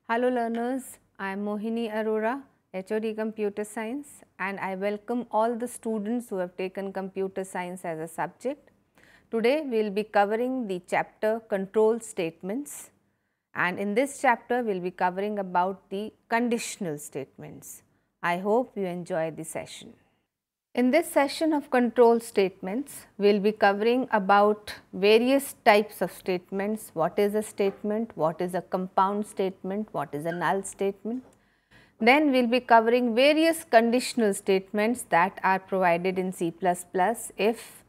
Hello learners, I am Mohini Arora, HOD Computer Science, and I welcome all the students who have taken computer science as a subject. Today we will be covering the chapter control statements, and in this chapter we will be covering about the conditional statements. I hope you enjoy the session. In this session of control statements, we will be covering about various types of statements, what is a statement, what is a compound statement, what is a null statement. Then we will be covering various conditional statements that are provided in C++, if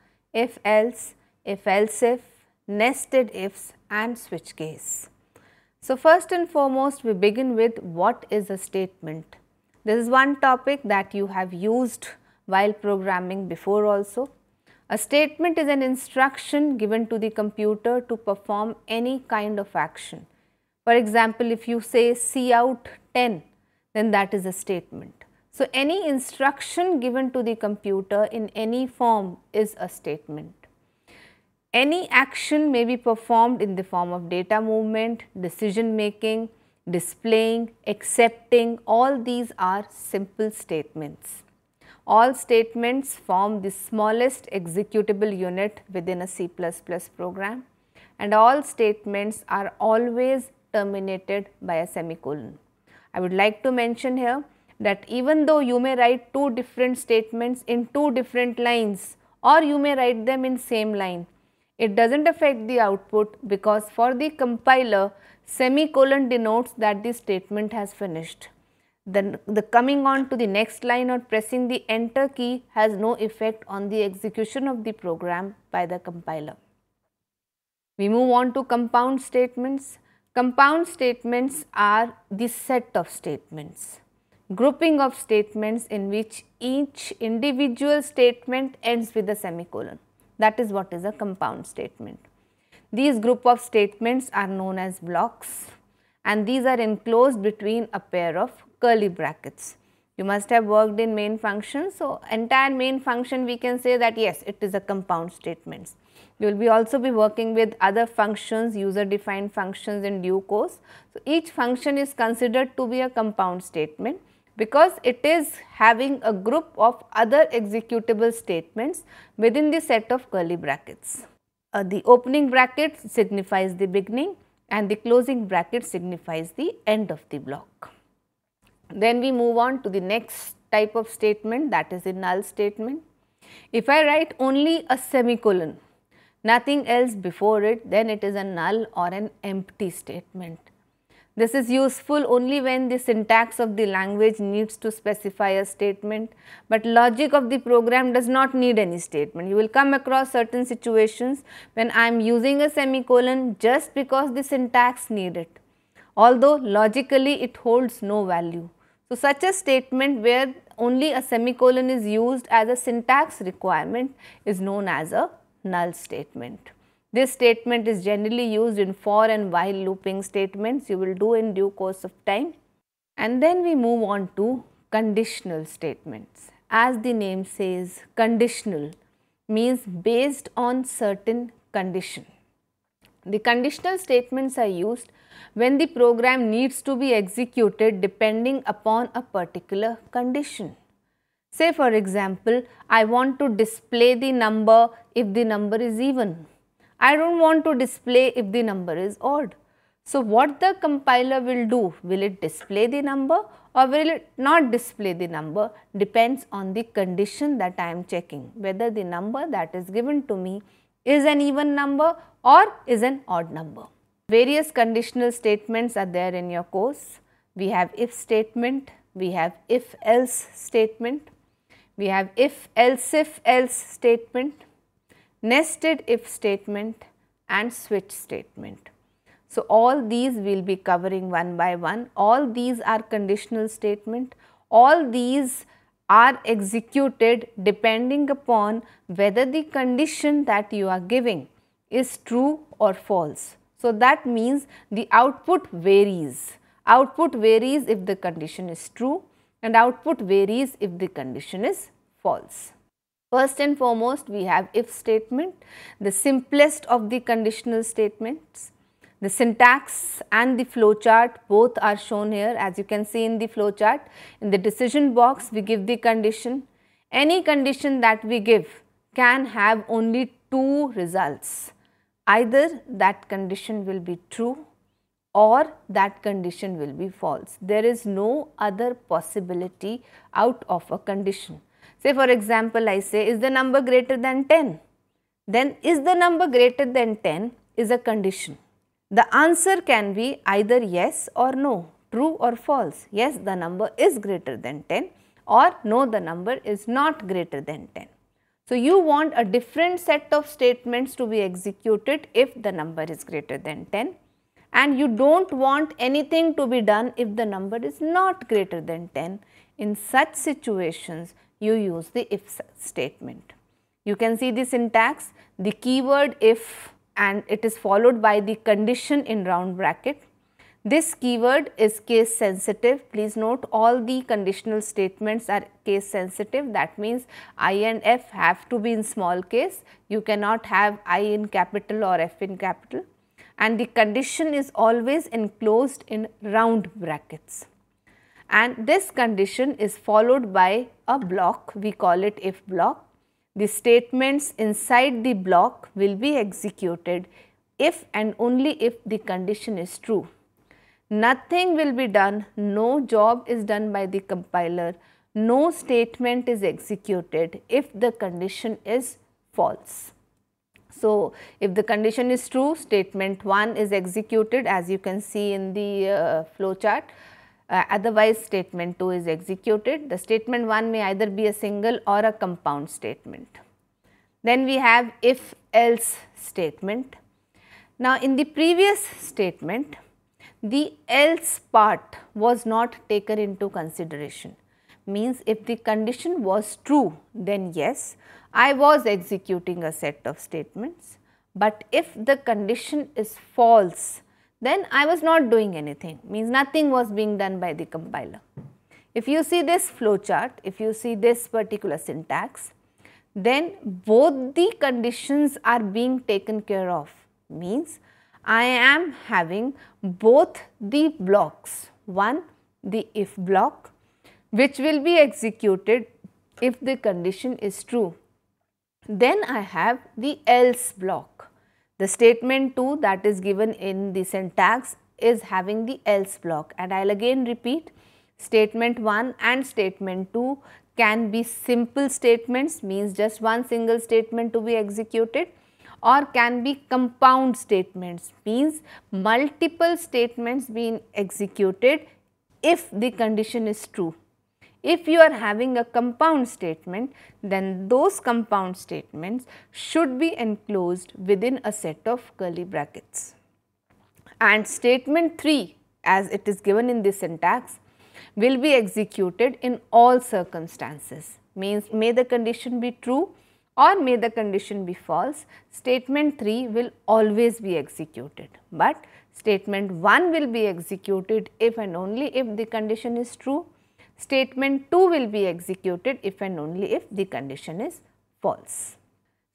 else, if, nested ifs and switch case. So, first and foremost we begin with what is a statement. This is one topic that you have used while programming before also. A statement is an instruction given to the computer to perform any kind of action. For example, if you say cout 10, then that is a statement. So, any instruction given to the computer in any form is a statement. Any action may be performed in the form of data movement, decision making, displaying, accepting, all these are simple statements. All statements form the smallest executable unit within a C++ program, and all statements are always terminated by a semicolon. I would like to mention here that even though you may write two different statements in two different lines, or you may write them in same line, it does not affect the output, because for the compiler semicolon denotes that the statement has finished. The coming on to the next line or pressing the enter key has no effect on the execution of the program by the compiler. We move on to compound statements. Compound statements are the set of statements, grouping of statements in which each individual statement ends with a semicolon. That is what is a compound statement. These group of statements are known as blocks, and these are enclosed between a pair of curly brackets. You must have worked in main function. So, entire main function we can say that yes, it is a compound statements. You will also be working with other functions, user defined functions in due course. So, each function is considered to be a compound statement because it is having a group of other executable statements within the set of curly brackets. The opening bracket signifies the beginning and the closing bracket signifies the end of the block. Then we move on to the next type of statement, that is a null statement. If I write only a semicolon, nothing else before it, then it is a null or an empty statement. This is useful only when the syntax of the language needs to specify a statement, but logic of the program does not need any statement. You will come across certain situations when I am using a semicolon just because the syntax need it, although logically it holds no value. So, such a statement where only a semicolon is used as a syntax requirement is known as a null statement. This statement is generally used in for and while looping statements. You will do in due course of time. And then we move on to conditional statements. As the name says, conditional means based on certain condition. The conditional statements are used when the program needs to be executed depending upon a particular condition. Say for example, I want to display the number if the number is even. I do not want to display if the number is odd. So, what the compiler will do? Will it display the number or will it not display the number? Depends on the condition that I am checking, whether the number that is given to me is an even number or is an odd number. Various conditional statements are there in your course. We have if statement, we have if else statement, we have if else statement, nested if statement and switch statement. So, all these we will be covering one by one. All these are conditional statement. All these are executed depending upon whether the condition that you are giving is true or false. So, that means the output varies. Output varies if the condition is true and output varies if the condition is false. First and foremost, we have if statement, the simplest of the conditional statements. The syntax and the flowchart both are shown here. As you can see in the flowchart, in the decision box we give the condition. Any condition that we give can have only two results. Either that condition will be true or that condition will be false. There is no other possibility out of a condition. Say for example, I say, is the number greater than 10? Then is the number greater than 10 is a condition. The answer can be either yes or no, true or false. Yes, the number is greater than 10, or no, the number is not greater than 10. So, you want a different set of statements to be executed if the number is greater than 10, and you do not want anything to be done if the number is not greater than 10. In such situations, you use the if statement. You can see the syntax, the keyword if, and it is followed by the condition in round bracket. This keyword is case sensitive. Please note, all the conditional statements are case sensitive. That means I and F have to be in small case. You cannot have I in capital or F in capital. And the condition is always enclosed in round brackets. And this condition is followed by a block. We call it if block. The statements inside the block will be executed if and only if the condition is true. Nothing will be done, no job is done by the compiler, no statement is executed if the condition is false. So, if the condition is true, statement 1 is executed, as you can see in the flowchart. Otherwise, statement 2 is executed. The statement 1 may either be a single or a compound statement. Then we have if else statement. Now, in the previous statement, the else part was not taken into consideration. Means if the condition was true, then yes, I was executing a set of statements. But if the condition is false, then I was not doing anything, means nothing was being done by the compiler. If you see this flowchart, if you see this particular syntax, then both the conditions are being taken care of, means I am having both the blocks, one the if block which will be executed if the condition is true. Then I have the else block. The statement 2 that is given in the syntax is having the else block, and I will again repeat, statement 1 and statement 2 can be simple statements, means just one single statement to be executed, or can be compound statements, means multiple statements being executed if the condition is true. If you are having a compound statement, then those compound statements should be enclosed within a set of curly brackets. And statement 3, as it is given in the syntax, will be executed in all circumstances, means may the condition be true or may the condition be false, statement 3 will always be executed. But statement 1 will be executed if and only if the condition is true. Statement 2 will be executed if and only if the condition is false.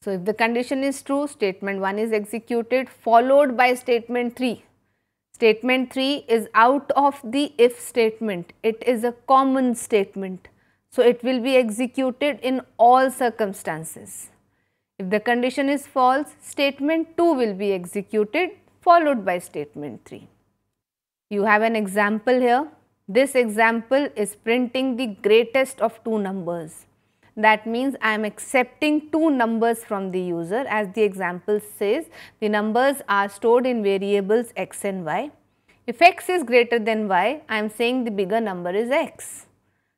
So, if the condition is true, statement 1 is executed followed by statement 3. Statement 3 is out of the if statement, it is a common statement. So, it will be executed in all circumstances. If the condition is false, statement 2 will be executed followed by statement 3. You have an example here. This example is printing the greatest of two numbers. That means I am accepting two numbers from the user. As the example says, the numbers are stored in variables x and y. If x is greater than y, I am saying the bigger number is x.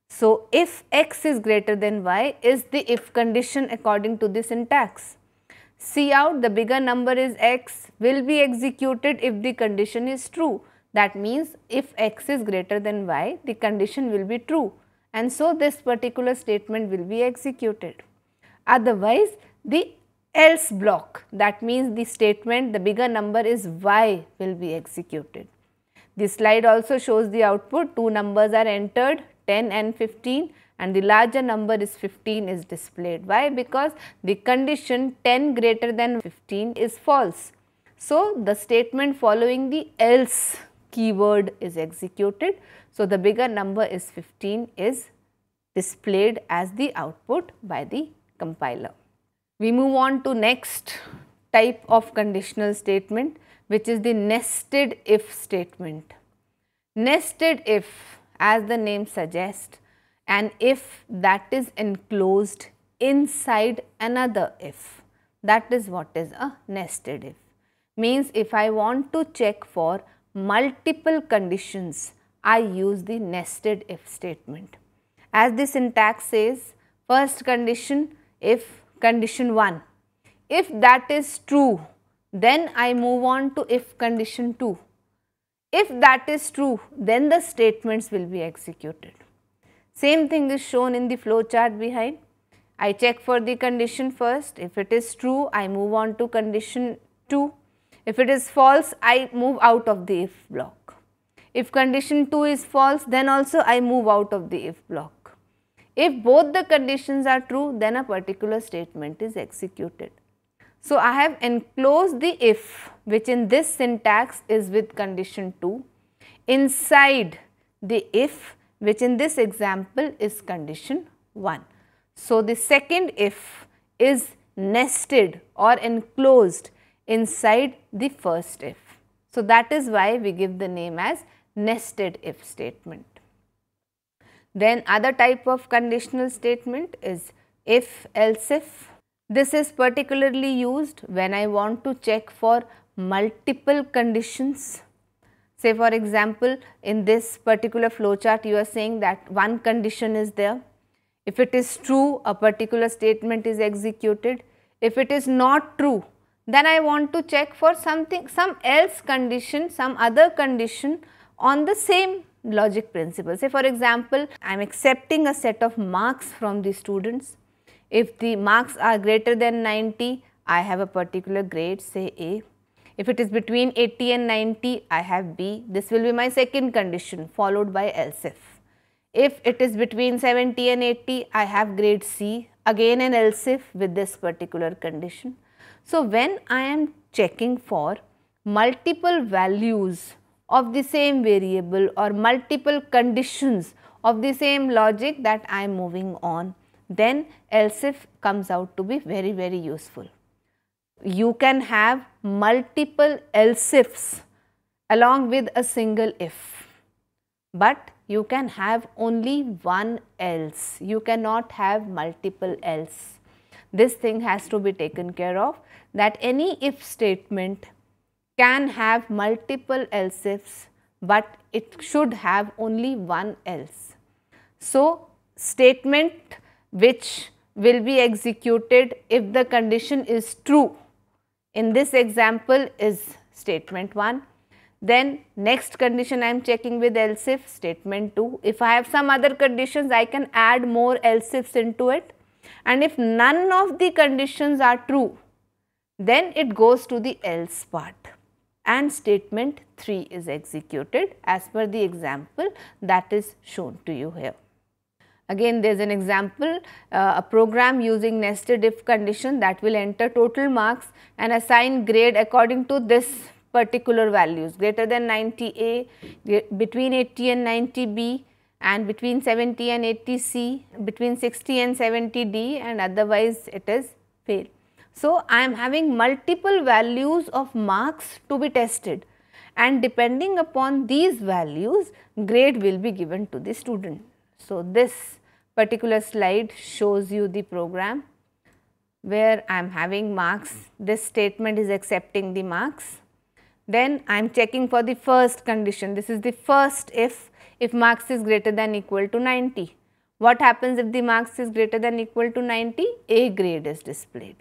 So, if x is greater than y is the if condition according to the syntax. See out, the bigger number is x will be executed if the condition is true. That means, if x is greater than y, the condition will be true, and so this particular statement will be executed. Otherwise, the else block, that means the statement the bigger number is y will be executed. This slide also shows the output. Two numbers are entered, 10 and 15, and the larger number is 15 is displayed. Why? Because the condition 10 greater than 15 is false. So, the statement following the else keyword is executed. So, the bigger number is 15 is displayed as the output by the compiler. We move on to next type of conditional statement, which is the nested if statement. Nested if, as the name suggests, an if that is enclosed inside another if. That is what is a nested if. Means if I want to check for multiple conditions, I use the nested if statement. As the syntax says, first condition if condition 1. If that is true, then I move on to if condition 2. If that is true, then the statements will be executed. Same thing is shown in the flow chart behind. I check for the condition first. If it is true, I move on to condition 2. If it is false, I move out of the if block. If condition 2 is false, then also I move out of the if block. If both the conditions are true, then a particular statement is executed. So, I have enclosed the if, which in this syntax is with condition 2, inside the if, which in this example is condition 1. So, the second if is nested or enclosed inside the first if. So, that is why we give the name as nested if statement. Then other type of conditional statement is if else if. This is particularly used when I want to check for multiple conditions. Say for example, in this particular flowchart you are saying that one condition is there. If it is true, a particular statement is executed. If it is not true, then I want to check for some else condition, some other condition on the same logic principle. Say for example, I am accepting a set of marks from the students. If the marks are greater than 90, I have a particular grade, say A. If it is between 80 and 90, I have B. This will be my second condition followed by else if. If it is between 70 and 80, I have grade C, again an else if with this particular condition. So, when I am checking for multiple values of the same variable or multiple conditions of the same logic that I am moving on, then else if comes out to be very, very useful. You can have multiple else ifs along with a single if, but you can have only one else. You cannot have multiple else. This thing has to be taken care of, that any if statement can have multiple else ifs, but it should have only one else. So, statement which will be executed if the condition is true, in this example is statement 1. Then next condition I am checking with else if, statement 2. If I have some other conditions, I can add more else ifs into it, and if none of the conditions are true, then it goes to the else part and statement 3 is executed as per the example that is shown to you here. Again, there is an example, a program using nested if condition that will enter total marks and assign grade according to this particular values, greater than 90 A, between 80 and 90 B, and between 70 and 80 C, between 60 and 70 D, and otherwise it is fail. So, I am having multiple values of marks to be tested, and depending upon these values, grade will be given to the student. So, this particular slide shows you the program where I am having marks. This statement is accepting the marks. Then I am checking for the first condition. This is the first if marks is greater than equal to 90. What happens if the marks is greater than equal to 90? A grade is displayed.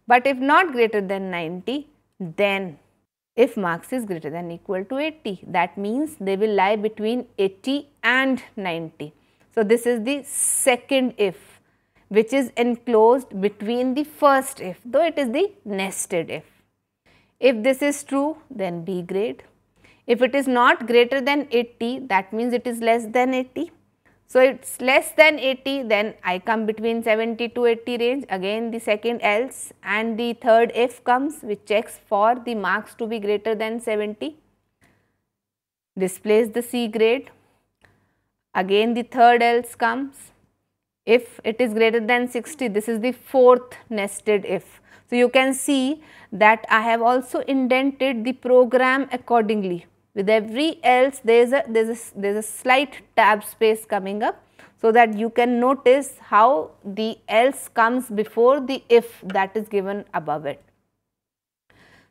But if not greater than 90, then if marks is greater than equal to 80, that means they will lie between 80 and 90. So, this is the second if which is enclosed between the first if, though it is the nested if. If this is true, then B grade. If it is not greater than 80, that means it is less than 80. So, it is less than 80, then I come between 70 to 80 range, again the second else, and the third if comes, which checks for the marks to be greater than 70, displays the C grade. Again the third else comes, if it is greater than 60, this is the fourth nested if. So, you can see that I have also indented the program accordingly. With every else there is a slight tab space coming up, so that you can notice how the else comes before the if that is given above it.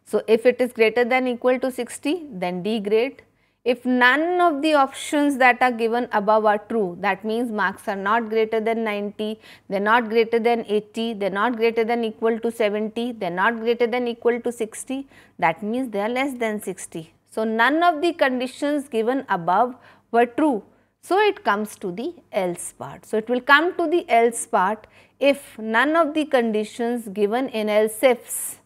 So, if it is greater than equal to 60, then D grade. If none of the options that are given above are true, that means marks are not greater than 90, they are not greater than 80, they are not greater than equal to 70, they are not greater than equal to 60, that means they are less than 60. So, none of the conditions given above were true. So, it comes to the else part. So, it will come to the else part if none of the conditions given in else ifs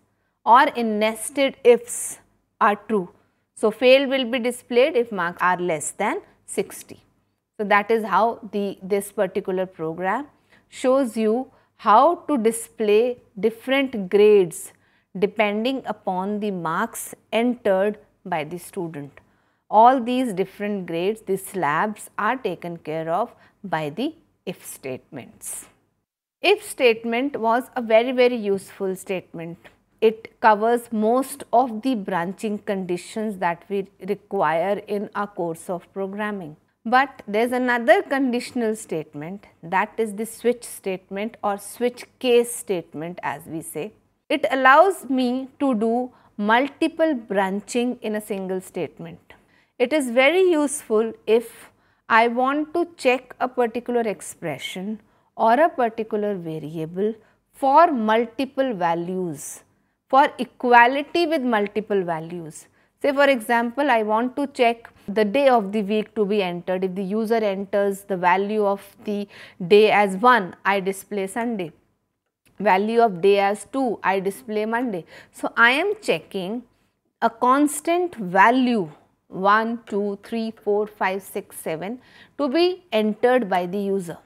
or in nested ifs are true. So, fail will be displayed if marks are less than 60. So, that is how this particular program shows you how to display different grades depending upon the marks entered by the student. All these different grades, these slabs are taken care of by the if statements. If statement was a very useful statement. It covers most of the branching conditions that we require in our course of programming. But there is another conditional statement, that is the switch statement or switch case statement as we say. It allows me to do multiple branching in a single statement. It is very useful if I want to check a particular expression or a particular variable for multiple values, for equality with multiple values. Say for example, I want to check the day of the week to be entered. If the user enters the value of the day as 1, I display Sunday. Value of day as 2, I display Monday. So, I am checking a constant value 1, 2, 3, 4, 5, 6, 7 to be entered by the user.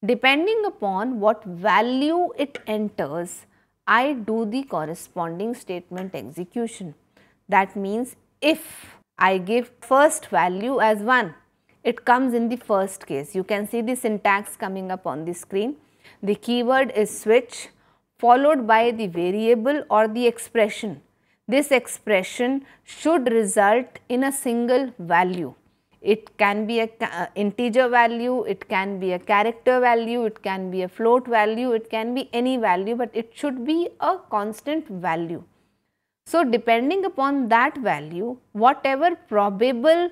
Depending upon what value it enters, I do the corresponding statement execution. That means if I give first value as 1, it comes in the first case. You can see the syntax coming up on the screen. The keyword is switch followed by the variable or the expression. This expression should result in a single value. It can be an integer value, it can be a character value, it can be a float value, it can be any value, but it should be a constant value. So, depending upon that value, whatever probable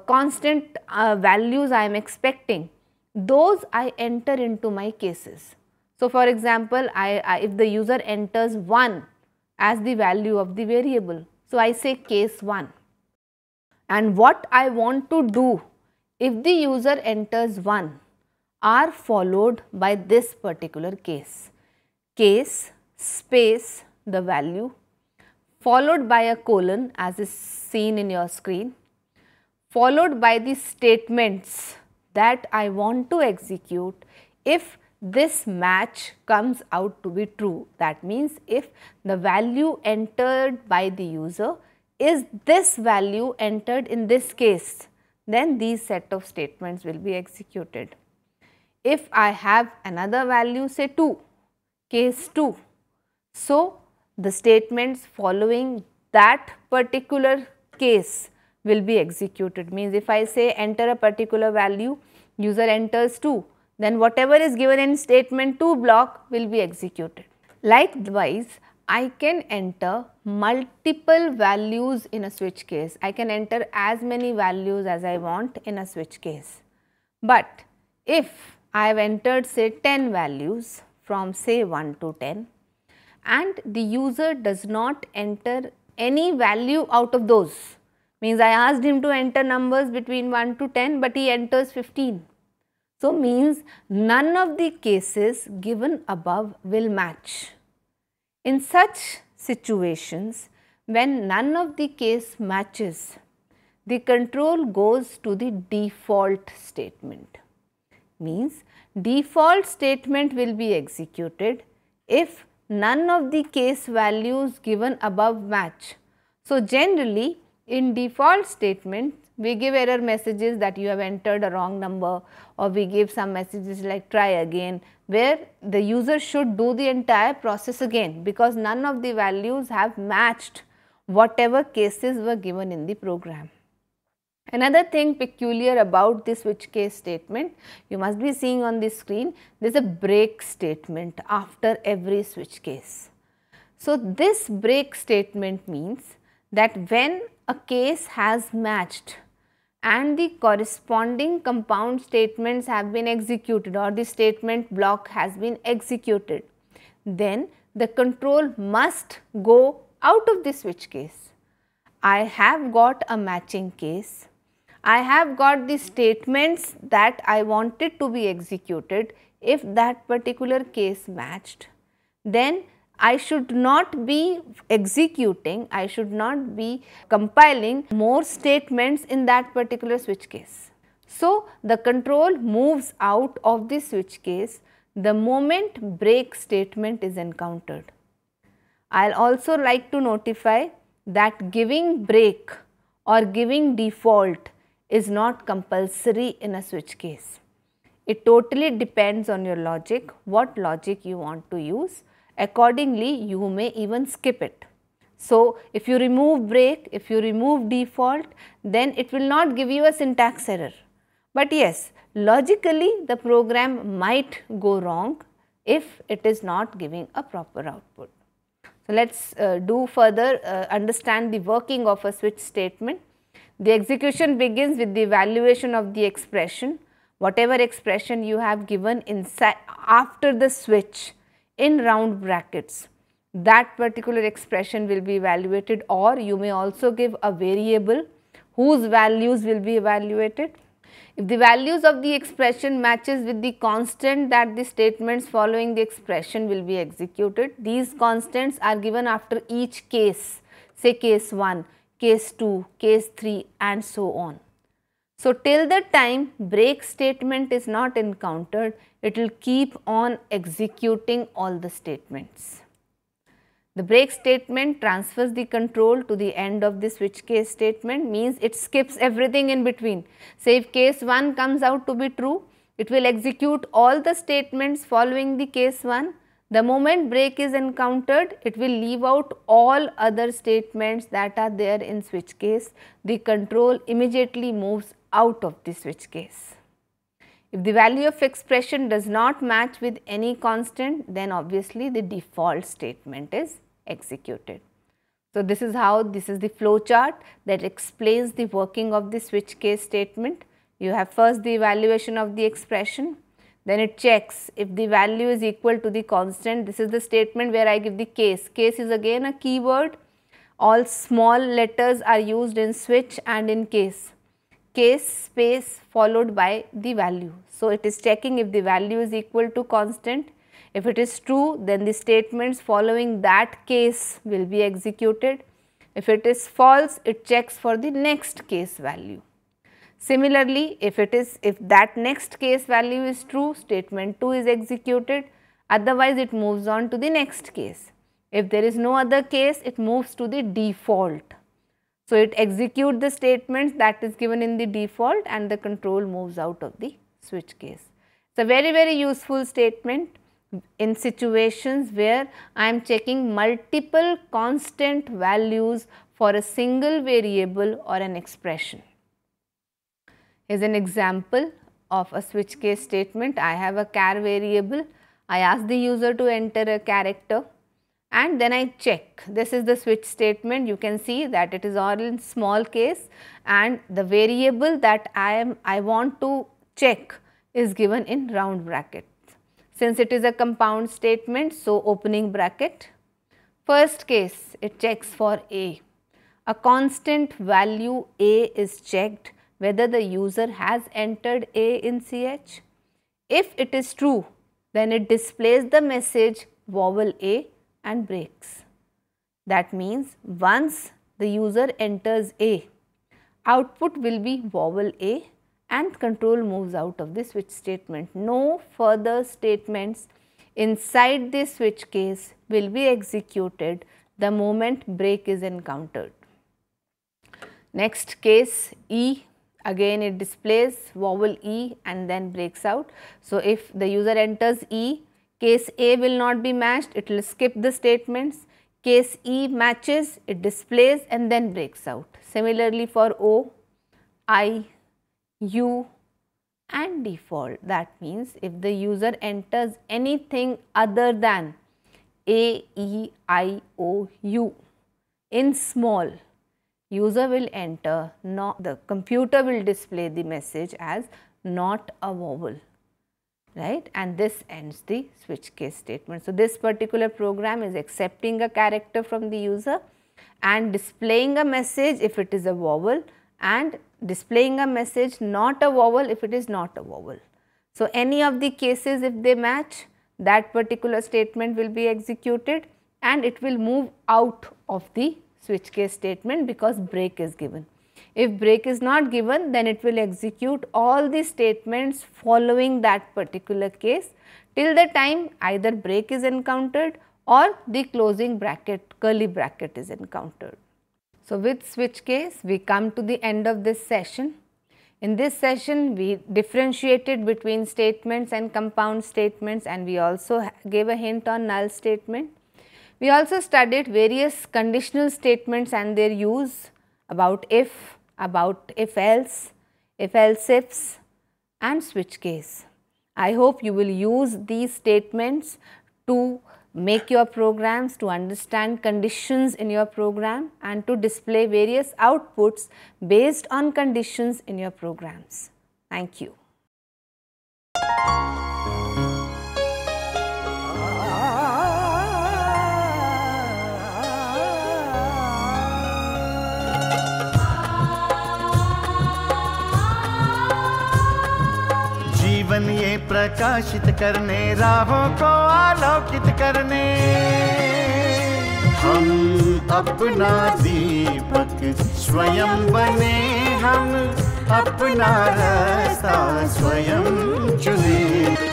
constant values I am expecting, those I enter into my cases. So, for example, if the user enters 1 as the value of the variable, so I say case 1. And what I want to do if the user enters 1 are followed by this particular case. Case space the value followed by a colon as is seen in your screen, followed by the statements that I want to execute if this match comes out to be true. That means if the value entered by the user is this value entered in this case, then these set of statements will be executed. If I have another value, say 2, case 2, so the statements following that particular case will be executed. Means if I say enter a particular value, user enters 2, then whatever is given in statement 2 block will be executed. Likewise, I can enter multiple values in a switch case. I can enter as many values as I want in a switch case. But if I have entered say 10 values from say 1 to 10 and the user does not enter any value out of those, means I asked him to enter numbers between 1 to 10 but he enters 15. So, means none of the cases given above will match. In such situations, when none of the case matches, the control goes to the default statement. means default statement will be executed if none of the case values given above match. So, generally in default statement we give error messages that you have entered a wrong number, or we give some messages like try again, where the user should do the entire process again because none of the values have matched whatever cases were given in the program. Another thing peculiar about the switch case statement, you must be seeing on the screen, there is a break statement after every switch case. So, this break statement means that when a case has matched and the corresponding compound statements have been executed or the statement block has been executed, then the control must go out of the switch case. I have got a matching case. I have got the statements that I wanted to be executed if that particular case matched. Then I should not be executing, I should not be compiling more statements in that particular switch case. So, the control moves out of the switch case the moment break statement is encountered. I will also like to notify that giving break or giving default is not compulsory in a switch case. It totally depends on your logic, what logic you want to use. Accordingly, you may even skip it. So, if you remove break, if you remove default, then it will not give you a syntax error. But yes, logically the program might go wrong if it is not giving a proper output. So, let us do further understand the working of a switch statement. The execution begins with the evaluation of the expression, whatever expression you have given inside after the switch in round brackets, that particular expression will be evaluated, or you may also give a variable whose values will be evaluated. If the values of the expression matches with the constant that the statements following the expression will be executed, these constants are given after each case, say case 1, case 2, case 3 and so on. So, till the time break statement is not encountered, it will keep on executing all the statements. The break statement transfers the control to the end of the switch case statement, means it skips everything in between. Say if case 1 comes out to be true, it will execute all the statements following the case 1. The moment break is encountered, it will leave out all other statements that are there in switch case. The control immediately moves out of the switch case. If the value of expression does not match with any constant, then obviously the default statement is executed. So, this is the flow chart that explains the working of the switch case statement. You have first the evaluation of the expression, then it checks if the value is equal to the constant. This is the statement where I give the case. Case is again a keyword. All small letters are used in switch and in case. Case space followed by the value. So, it is checking if the value is equal to constant. If it is true, then the statements following that case will be executed. If it is false, it checks for the next case value. Similarly, if that next case value is true, statement 2 is executed, otherwise it moves on to the next case. If there is no other case, it moves to the default. So, it executes the statements that is given in the default and the control moves out of the switch case. It is a very useful statement in situations where I am checking multiple constant values for a single variable or an expression. Here is an example of a switch case statement. I have a char variable. I ask the user to enter a character and then I check. This is the switch statement. You can see that it is all in small case and the variable that I want to check is given in round bracket. Since it is a compound statement, so opening bracket. First case, it checks for A. A constant value A is checked whether the user has entered A in CH. If it is true, then it displays the message vowel A and breaks. That means once the user enters A, output will be vowel A and control moves out of the switch statement. No further statements inside the switch case will be executed the moment break is encountered. Next case E, again it displays vowel E and then breaks out. So, if the user enters E, case A will not be matched, it will skip the statements. Case E matches, it displays and then breaks out. Similarly for O, I, U and default. That means if the user enters anything other than A, E, I, O, U in small, user will enter, the computer will display the message as not a vowel, right, and this ends the switch case statement. So, this particular program is accepting a character from the user and displaying a message if it is a vowel and displaying a message not a vowel if it is not a vowel. So, any of the cases if they match, that particular statement will be executed and it will move out of the switch case statement because break is given. If break is not given, then it will execute all the statements following that particular case till the time either break is encountered or the closing bracket, curly bracket is encountered. So, with switch case we come to the end of this session. In this session we differentiated between statements and compound statements and we also gave a hint on null statement. We also studied various conditional statements and their use, about if else, if else ifs and switch case. I hope you will use these statements to make your programs, to understand conditions in your program and to display various outputs based on conditions in your programs. Thank you. जीवन ये प्रकाशित करने, राहों को आलोकित करने, हम अपना दीपक स्वयं बने, हम अपना रास्ता स्वयं चुने।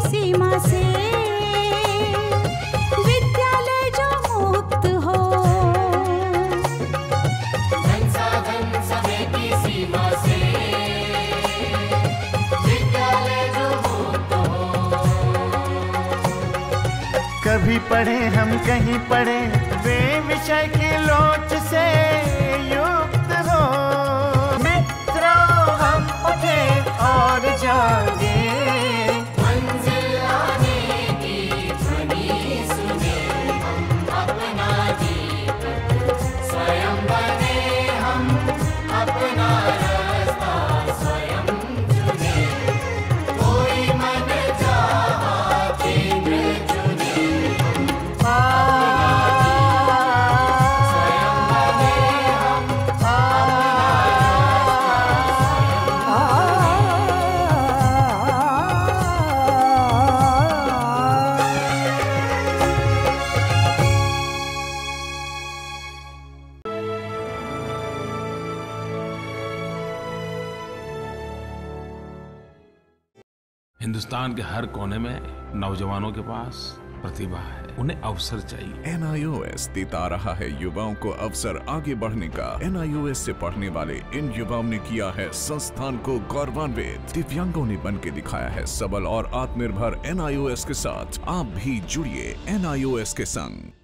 सीमा से विद्यालय जो मुक्त हो, धन साधन समय की सीमा से विद्यालय जो मुक्त हो। कभी पढ़े हम कहीं पढ़े, वे विषय की लोच से युक्त हो। मित्रों हम उठे और जागे, हिंदुस्तान के हर कोने में नौजवानों के पास प्रतिभा है, उन्हें अवसर चाहिए। NIOS देता रहा है युवाओं को अवसर आगे बढ़ने का। NIOS से पढ़ने वाले इन युवाओं ने किया है संस्थान को गौरवान्वित। दिव्यांगों ने बन के दिखाया है सबल और आत्मनिर्भर। NIOS के साथ आप भी जुड़िए NIOS के संग।